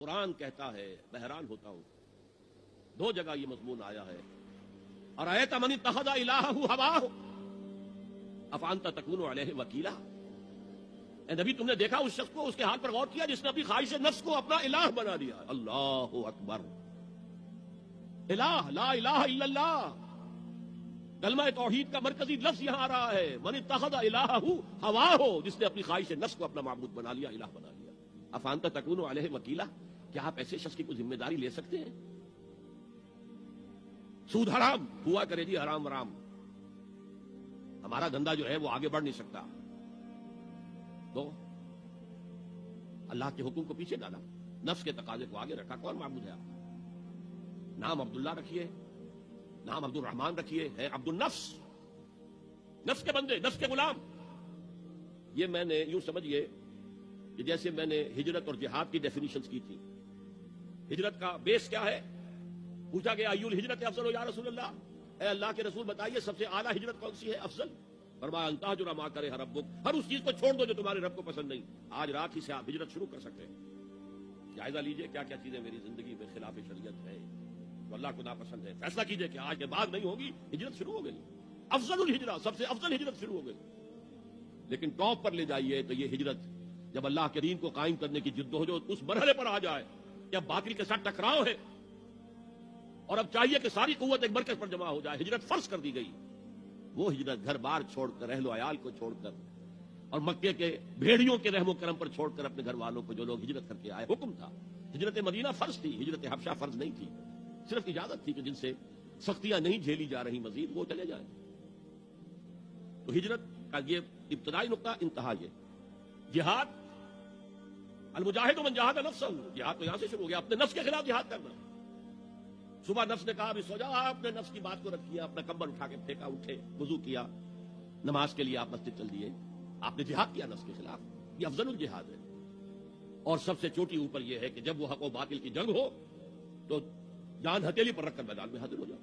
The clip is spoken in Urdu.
قرآن کہتا ہے، میں حیران ہوتا ہوں، دو جگہ یہ مضمون آیا ہے، ارأیت من اتخذ الہہ ہواہ افانت تکون علیہ وکیلا۔ اے نبی، تم نے دیکھا اس شخص کو، اس کے حال پر غور کیا جس نے اپنی خواہش نفس کو اپنا الہ بنا لیا۔ اللہ اکبر، الہ، لا الہ الا اللہ، کلمہ توحید کا مرکزی لفظ یہاں آ رہا ہے، من اتخذ الہہ ہواہ، جس نے اپنی خواہش نفس کو اپنا معبود بنا لیا، الہ بنا لیا۔ افانت تکون علیہ وکیلا، کیا آپ ایسے شخص کی کوئی ذمہ داری لے سکتے ہیں؟ سود حرام ہوا کرے جی، حرام حرام، ہمارا دھندا جو ہے وہ آگے بڑھ نہیں سکتا، تو اللہ کے حکم کو پیچھے ڈالا، نفس کے تقاضے کو آگے رکھا۔ کون معبود ہے آپ؟ نام عبداللہ رکھیے، نام عبد الرحمان رکھیے، ہے عبد النفس، نفس کے بندے، نفس کے غلام۔ یہ میں نے یوں سمجھیے کہ جیسے میں نے ہجرت اور جہاد کی ڈیفینیشنز کی تھی۔ ہجرت کا بیس کیا ہے؟ پوچھا گیا ایو الہجرت افضل یا رسول اللہ، اے اللہ کے رسول بتائیے سب سے اعلیٰ ہجرت کون سی ہے، افضل؟ فرمایا ان تہجر ما کرہ ربک، ہر اس چیز کو چھوڑ دو جو تمہارے رب کو پسند نہیں۔ آج رات ہی سے آپ ہجرت شروع کر سکتے ہیں۔ جائزہ لیجئے کیا کیا چیزیں میری زندگی میں خلاف شریعت ہے، تو اللہ کو ناپسند ہے، فیصلہ کیجئے کہ آج کے بعد نہیں ہوگی، ہجرت شروع ہو گئی، افضل الہجرہ، سب سے افضل ہجرت شروع ہو گئی۔ لیکن ٹاپ پر لے جائیے تو یہ ہجرت جب اللہ کے دین کو قائم کرنے کی جدوجہد اس مرحلے پر آ جائے کہ اب باطل کے ساتھ ٹکراؤ ہے اور اب چاہیے کہ ساری قوت ایک مرکز پر جمع ہو جائے، ہجرت فرض کر دی گئی، وہ ہجرت گھر بار چھوڑ کر، اہل و عیال کو چھوڑ کر، اور مکے کے بھیڑیوں کے رحم و کرم پر چھوڑ کر اپنے گھر والوں کو، جو لوگ ہجرت کر کے آئے، حکم تھا۔ ہجرت مدینہ فرض تھی، ہجرت حبشہ فرض نہیں تھی، صرف اجازت تھی کہ جن سے سختیاں نہیں جھیلی جا رہی مزید وہ چلے جائیں۔ تو ہجرت کا یہ ابتدائی نقطہ، انتہا یہ۔ جہاد، المجاہد من جاہد نفسہ، جہاد تو یہاں سے شروع ہو گیا، اپنے نفس کے خلاف جہاد کرنا۔ صبح نفس نے کہا ابھی سو جاؤ، آپ نے نفس کی بات کو رکھ کیا، اپنا کمبل اٹھا کے پھینکا، اٹھے، وضو کیا، نماز کے لیے آپ مسجد چل دیے، آپ نے جہاد کیا نفس کے خلاف، یہ افضل الجہاد ہے۔ اور سب سے چوٹی اوپر یہ ہے کہ جب وہ حق و باطل کی جنگ ہو تو جان ہتھیلی پر رکھ کر میدان میں حاضر ہو جاؤ۔